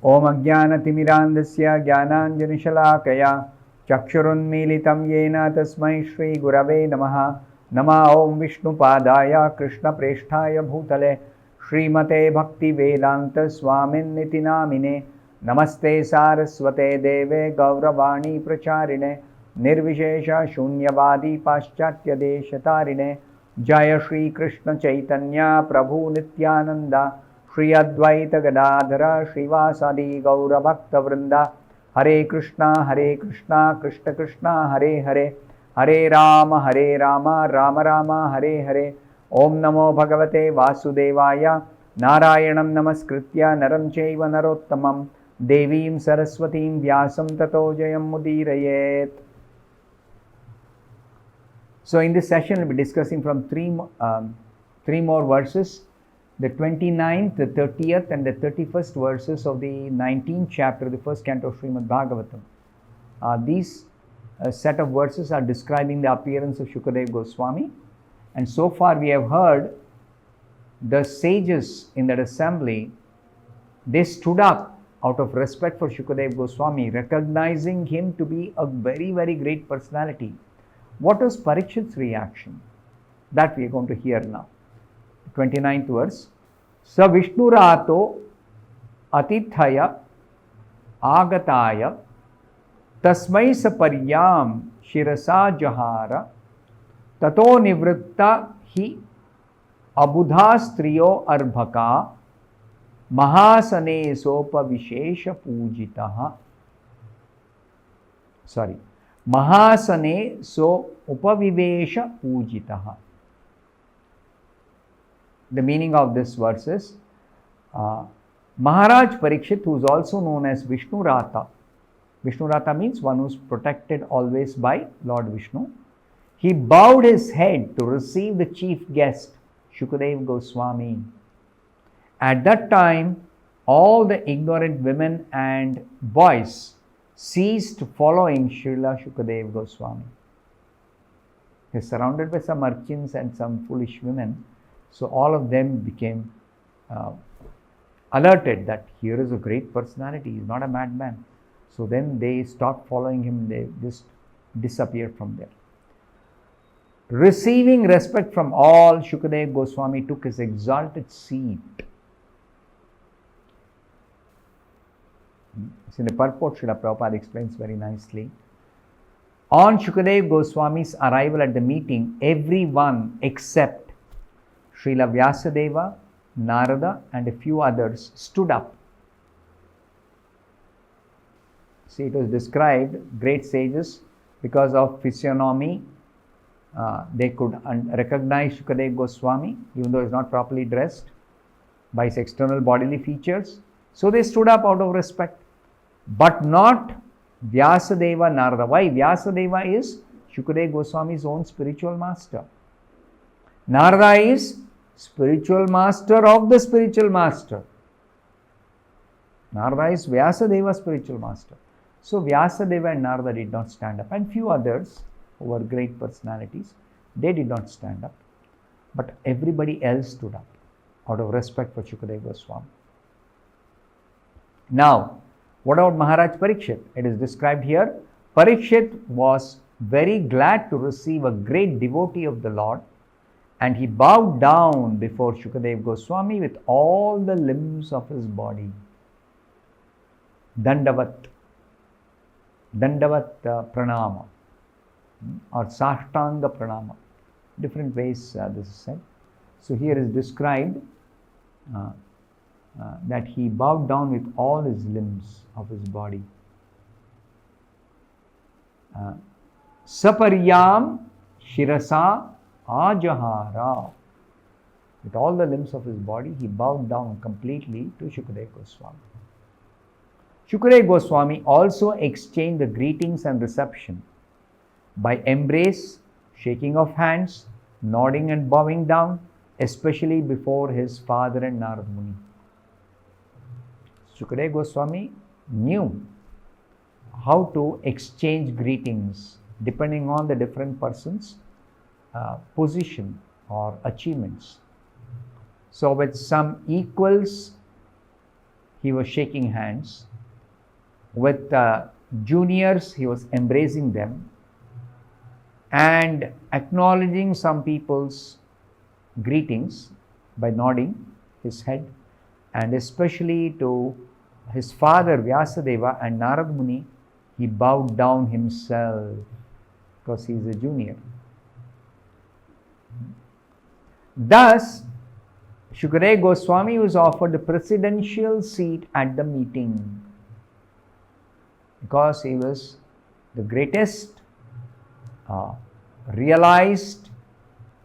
Om Ajnanatimirandasya Jnananjanishalaakaya Chakshurunmilitam Yena Tasmai Shri Gurave Namaha. Nama Om Vishnupadaya Krishna Presthaya Bhutale Srimate Bhaktivedanta Swamin Niti Namine. Namaste Saraswate Deve Gauravani Pracharine Nirvishesha Shunyavadi Paschatya Deshatarine. Jaya Shri Krishna Chaitanya Prabhu Nityananda Shri Advaita Gadadhara Srivasadi Gaura Bhakta Vrinda. Hare Krishna Krishna Krishna Hare Hare Hare Rama Rama Rama Hare Hare. Om Namo Bhagavate Vasudevaya. Narayanam Namaskritya Naram Chaiva Narottamam Devim Saraswatim Vyasam Tato Jayam Mudirayet. So in this session we'll be discussing from three more verses, the 29th, the 30th and the 31st verses of the 19th chapter of the first canto of Srimad Bhagavatam. These set of verses are describing the appearance of Shukadeva Goswami, and so far we have heard the sages in that assembly, they stood up out of respect for Shukadeva Goswami, recognizing him to be a very, very great personality. What was Parikshit's reaction? That we are going to hear now. 29th verse. Sa Vishnurato atithaya agataya tasmai saparyam shirasa jahara tato nivritta hi abudha striyo arbhaka mahasane sopa vishesha pujitaha. Mahasane so upavivesha pujitaha. The meaning of this verse is Maharaj Parikshit, who is also known as Vishnurata. Vishnurata means one who is protected always by Lord Vishnu. He bowed his head to receive the chief guest, Shukadeva Goswami. At that time, all the ignorant women and boys ceased following Srila Shukadeva Goswami. He is surrounded by some urchins and some foolish women. So all of them became alerted that here is a great personality, he is not a madman. So then they stopped following him, they just disappeared from there. Receiving respect from all, Shukadeva Goswami took his exalted seat. It's in the purport, Srila Prabhupada explains very nicely. On Shukadeva Goswami's arrival at the meeting, everyone except Srila Vyasadeva, Narada and a few others stood up. See, it was described, great sages, because of physiognomy, they could recognize Shukadeva Goswami, even though he is not properly dressed, by his external bodily features. So they stood up out of respect, but not Vyasadeva, Narada. Why? Vyasadeva is Shukadeva Goswami's own spiritual master. Narada is spiritual master of the spiritual master. Narada is Vyasadeva's spiritual master. So Vyasadeva and Narada did not stand up, and few others who were great personalities, they did not stand up, but everybody else stood up out of respect for Shukadeva Goswami. Now, what about Maharaj Parikshit? It is described here. Parikshit was very glad to receive a great devotee of the Lord, and he bowed down before Shukadeva Goswami with all the limbs of his body. Dandavat pranama or Sahtanga pranama. Different ways this is said. So here is described that he bowed down with all his limbs of his body. Saparyam shirasa ajahara. With all the limbs of his body, he bowed down completely to Shukadeva Goswami. Shukadeva Goswami also exchanged the greetings and reception by embrace, shaking of hands, nodding and bowing down, especially before his father and Narad Muni. Shukadeva Goswami knew how to exchange greetings depending on the different person's position or achievements. So with some equals, he was shaking hands. With juniors, he was embracing them and acknowledging some people's greetings by nodding his head, and especially to his father Vyasadeva and Narad Muni, he bowed down himself because he is a junior. Thus, Shukadeva Goswami was offered the presidential seat at the meeting because he was the greatest realized,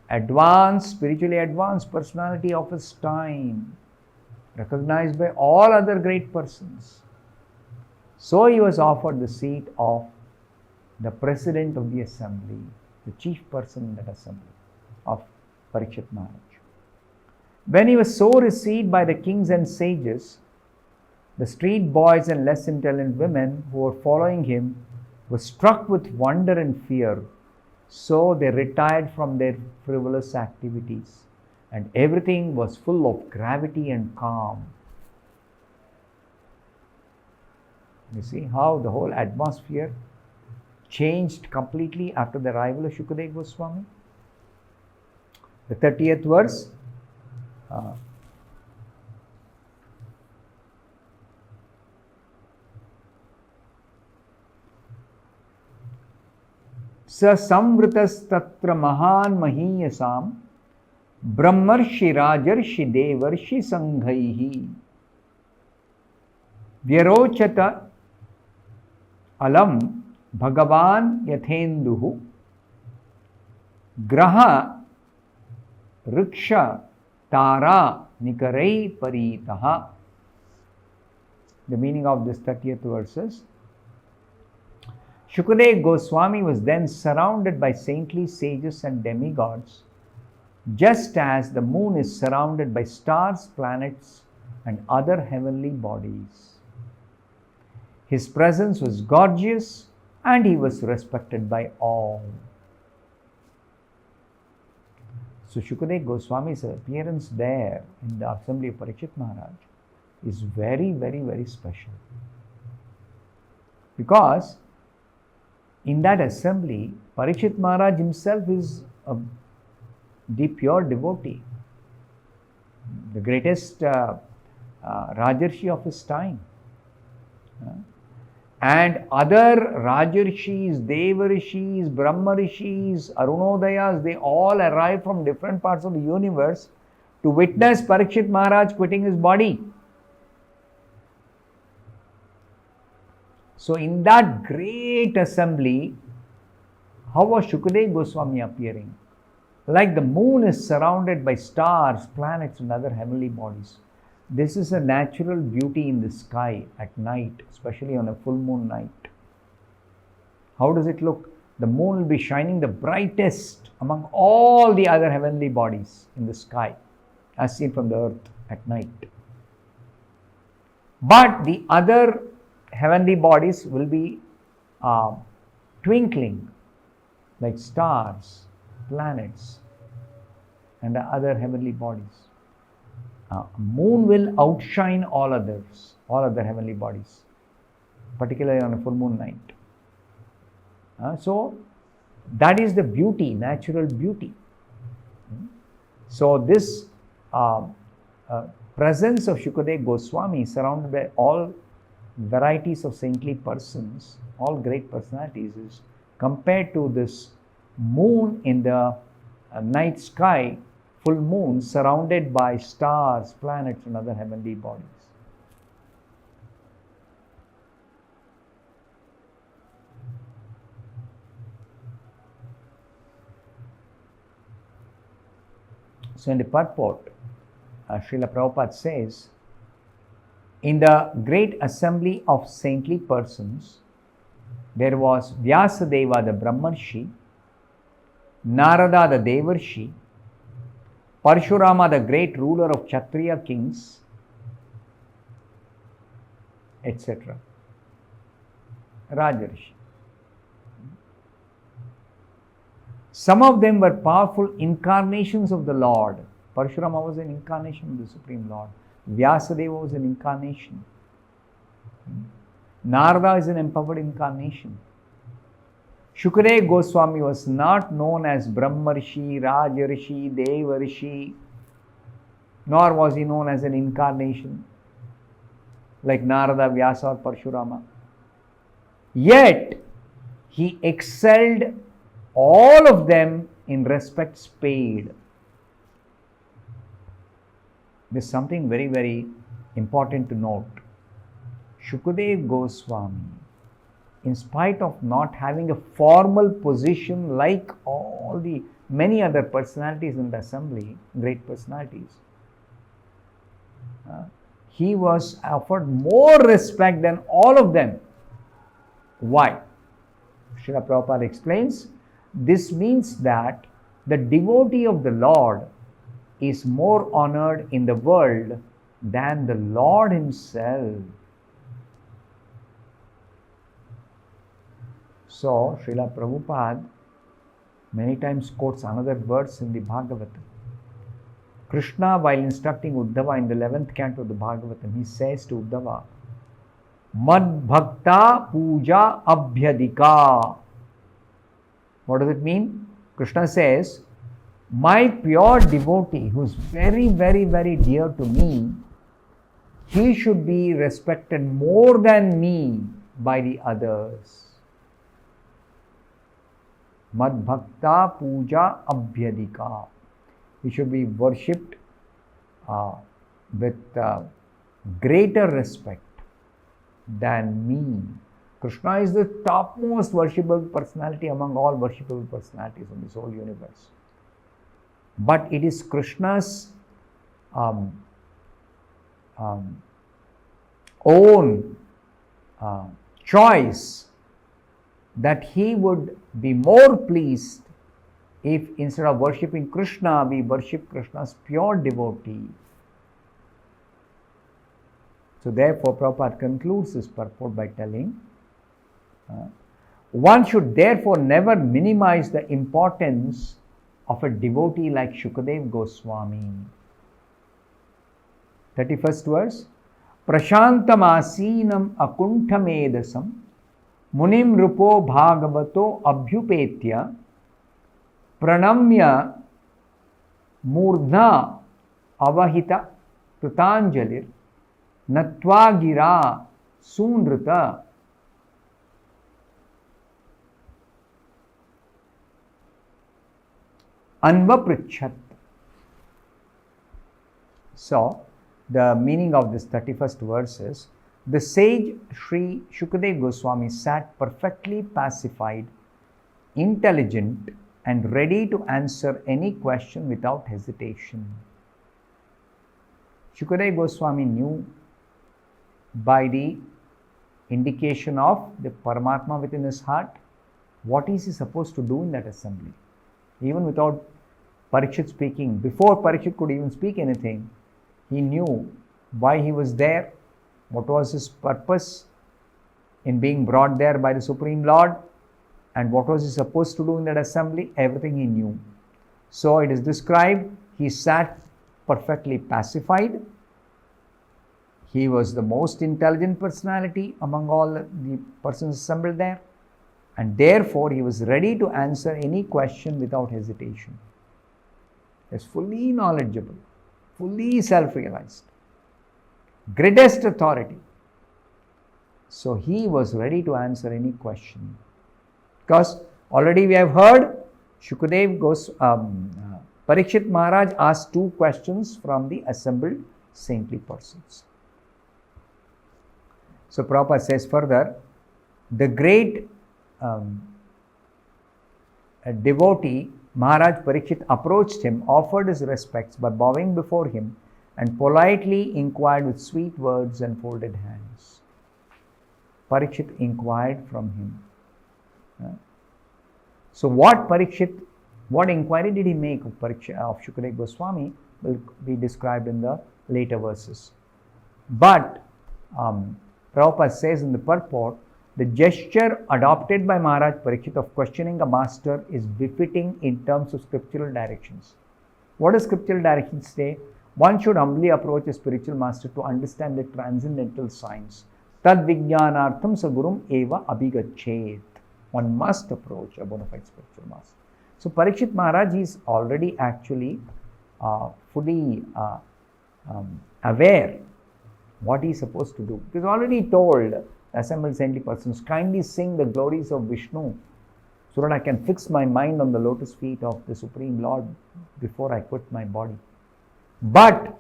advanced, spiritually advanced personality of his time, recognized by all other great persons. So he was offered the seat of the president of the assembly, the chief person in that assembly of Parikshit Maharaj. When he was so received by the kings and sages, the street boys and less intelligent women who were following him were struck with wonder and fear. So they retired from their frivolous activities, and everything was full of gravity and calm. You see how the whole atmosphere changed completely after the arrival of Shukadeva Goswami? The 30th verse. Sa samvritastatra mahan mahiyasam brahmarshi rajarshi devarshi sanghaihi vyarochata alam bhagavan yathenduhu graha riksha tara nikarai paritaha. The meaning of this 30th verses. Shukadeva Goswami was then surrounded by saintly sages and demigods, just as the moon is surrounded by stars, planets, and other heavenly bodies. His presence was gorgeous and he was respected by all. So Shukadeva Goswami's appearance there in the assembly of Parikshit Maharaj is very, very, very special. Because in that assembly, Parikshit Maharaj himself is the pure devotee, the greatest Rajarshi of his time. And other Rajarshis, Devarishis, Brahmarishis, Arunodayas, they all arrive from different parts of the universe to witness Parikshit Maharaj quitting his body. So in that great assembly, how was Shukadeva Goswami appearing? Like the moon is surrounded by stars, planets and other heavenly bodies. This is a natural beauty in the sky at night, especially on a full moon night. How does it look? The moon will be shining the brightest among all the other heavenly bodies in the sky, as seen from the earth at night. But the other heavenly bodies will be twinkling like stars, planets, and the other heavenly bodies. Moon will outshine all others, all other heavenly bodies, particularly on a full moon night. So that is the beauty, natural beauty. So this presence of Shukadeva Goswami, surrounded by all varieties of saintly persons, all great personalities, is compared to this moon in the night sky, full moon surrounded by stars, planets and other heavenly bodies. So in the purport, Srila Prabhupada says, in the great assembly of saintly persons, there was Vyasadeva the Brahmarshi, Narada the Devarshi, Parshurama the great ruler of Kshatriya kings, etc. Rajarshi. Some of them were powerful incarnations of the Lord. Parshurama was an incarnation of the Supreme Lord. Vyasadeva was an incarnation. Narada is an empowered incarnation. Shukadeva Goswami was not known as Brahmarshi, Rajarshi, Devarshi, nor was he known as an incarnation like Narada, Vyasa or Parshurama. Yet, he excelled all of them in respects paid. There's something very, very important to note. Shukadeva Goswami, in spite of not having a formal position like all the many other personalities in the assembly, great personalities, he was offered more respect than all of them. Why? Srila Prabhupada explains, this means that the devotee of the Lord is more honored in the world than the Lord himself. So, Srila Prabhupada many times quotes another verse in the Bhagavatam. Krishna, while instructing Uddhava in the 11th canto of the Bhagavatam, he says to Uddhava, Mad Bhakta Puja Abhyadika. What does it mean? Krishna says, my pure devotee who is very, very, very dear to me, he should be respected more than me by the others. Mad Bhakta Puja Abhyadika. He should be worshipped with greater respect than me. Krishna is the topmost worshipable personality among all worshipable personalities in this whole universe. But it is Krishna's own choice that he would be more pleased if instead of worshipping Krishna, we worship Krishna's pure devotee. So therefore, Prabhupada concludes this purport by telling, one should therefore never minimize the importance of a devotee like Shukadeva Goswami. 31st verse, Prashantam asinam akuntamedasam munim rupo bhagavato abhyupetya pranamya murdha avahita kritanjalir natvagira sunrita anvapritchat. So, the meaning of this 31st verse is, the sage Sri Shukadeva Goswami sat perfectly pacified, intelligent, and ready to answer any question without hesitation. Shukadeva Goswami knew by the indication of the Paramatma within his heart, what is he supposed to do in that assembly. Even without Parikshit speaking, before Parikshit could even speak anything, he knew why he was there, what was his purpose in being brought there by the Supreme Lord, and what was he supposed to do in that assembly. Everything he knew. So it is described, he sat perfectly pacified. He was the most intelligent personality among all the persons assembled there, and therefore he was ready to answer any question without hesitation. He was fully knowledgeable, fully self-realized, greatest authority. So he was ready to answer any question. Because already we have heard Parikshit Maharaj asked 2 questions from the assembled saintly persons. So Prabhupada says further, the great devotee Maharaj Parikshit approached him, offered his respects by bowing before him, and politely inquired with sweet words and folded hands. Parikshit inquired from him. So what inquiry did he make of Shukadeva Goswami will be described in the later verses. But Prabhupada says in the purport, the gesture adopted by Maharaj Parikshit of questioning a master is befitting in terms of scriptural directions. What does scriptural directions say? One should humbly approach a spiritual master to understand the transcendental science, Tad vijnanartham sagurum eva abhigachet. One must approach a bona fide spiritual master. So Parikshit Maharaj is already actually fully aware what he is supposed to do. He is already told, assembled saintly persons, kindly sing the glories of Vishnu so that I can fix my mind on the lotus feet of the Supreme Lord before I quit my body. But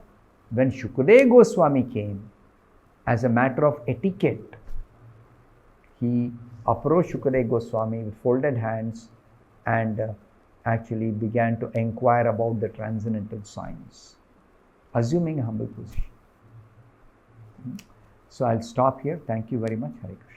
when Shukadeva Goswami came, as a matter of etiquette, he approached Shukadeva Goswami with folded hands and actually began to inquire about the transcendental science, assuming a humble position. So I'll stop here. Thank you very much. Hare Krishna.